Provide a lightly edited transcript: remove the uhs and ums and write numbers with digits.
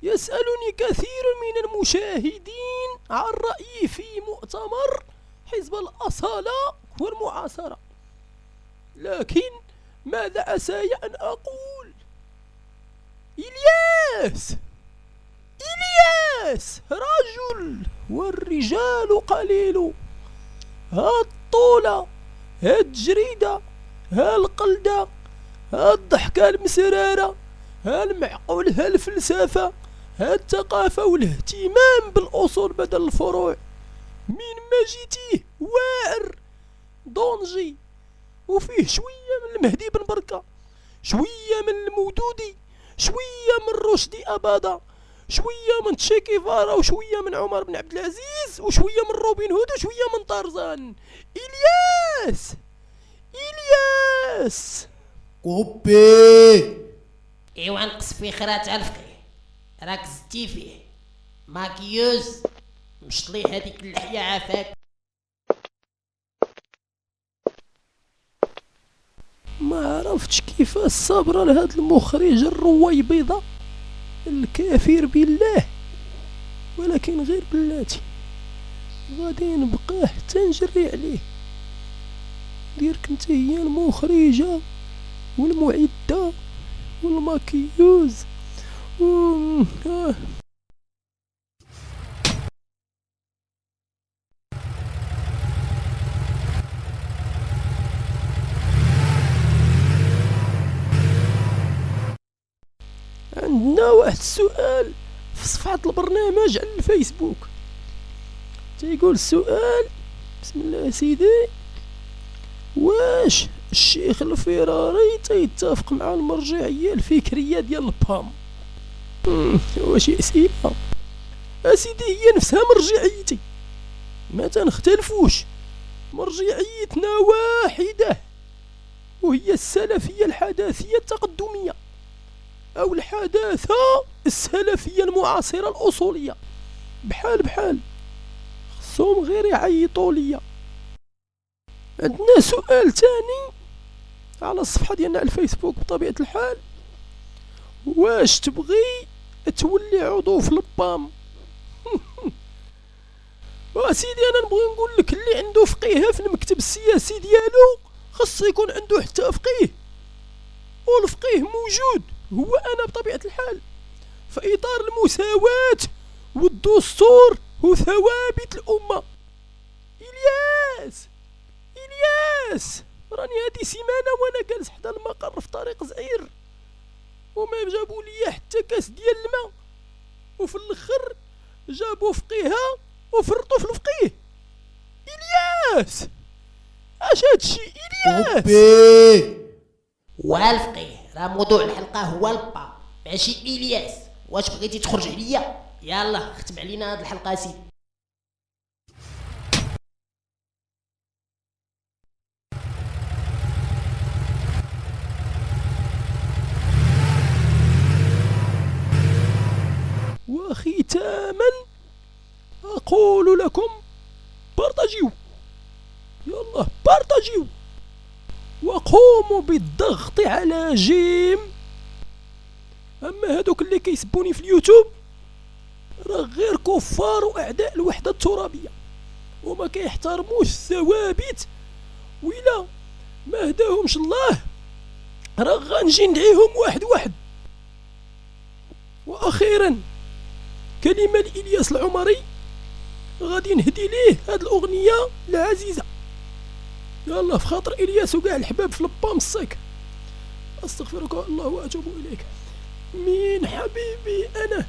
يسألني كثير من المشاهدين عن رأيي في مؤتمر حزب الأصالة والمعاصرة، لكن ماذا عساي أن أقول؟ إلياس رجل والرجال قليل. ها الطولة، ها التجريدة، ها القلدة، ها الضحكة المسرارة، ها المعقول، ها الفلسفة، ها الثقافة والاهتمام بالأصول بدل الفروع. من ما جيتيه واعر ضونجي، وفيه شوية من المهدي بن بركة، شوية من المودودي، شوية من رشدي أباضة، شوية من تشي كيفارا، وشوية من عمر بن عبد العزيز، وشوية من روبن هود، وشوية من طرزان. إلياس كوبي. ايوا نقص في خرات الفقيه، راك زدتي فيه ماكيوز مشطلي هذيك اللحية عافاك. ما عرفتش كيفاش صابرة لهاد المخرج الرويبيضة الكافر بالله، ولكن غير بلاتي غادي نبقى حتى نجري عليه. ديرك انت هي المخرجة والمعدة والماكيوز عندنا واحد السؤال في صفحة البرنامج على الفيسبوك، تيقول السؤال: بسم الله سيدي، واش الشيخ الفراري تيتفق مع المرجعية الفكرية ديال البام؟ واش أسئلة أسيدي هي نفسها مرجعيتي، ما تنختلفوش، مرجعيتنا واحدة، وهي السلفية الحداثية التقدمية، أو الحداثة السلفية المعاصرة الأصولية. بحال خصهم غير يعيطوا ليا. عندنا سؤال تاني على الصفحة ديالنا على الفيسبوك بطبيعة الحال: واش تبغي تولي عضو في البام؟ وسيدي انا نبغي نقول لك اللي عنده فقيه في المكتب السياسي ديالو خص يكون عنده حتى فقيه، والفقيه موجود هو انا بطبيعة الحال، في اطار المساواة والدستور وثوابت الامة. إلياس راني هادي سيمانة وانا جالس حدا المقر في طريق زعير، وما جابوا لي حتى كاس ديال الماء، وفي الاخر جابوا فقيهة وفرطوا في الفقيه. إلياس اش هادشي إلياس؟ كوبي. والفقيه راه موضوع الحلقة هو البا ماشي إلياس. واش بغيتي تخرج عليا؟ يلا ختم علينا هاد الحلقة سيدي. وختاما أقول لكم: بارطاجيو، يلا بارطاجيو، وقوموا بالضغط على جيم. أما هادوك اللي كيسبوني في اليوتيوب راه غير كفار وأعداء الوحدة الترابية، وما كيحترموش الثوابت، وإلا ما هداهمش الله راه غنجي ندعيهم واحد واحد. وأخيرا كلمة لإلياس العمري، غادي نهدي ليه هاد الأغنية العزيزة، يلا في خاطر إلياس وكاع الحباب في البام الصيك. أستغفرك الله وأتوب إليك. مين حبيبي أنا؟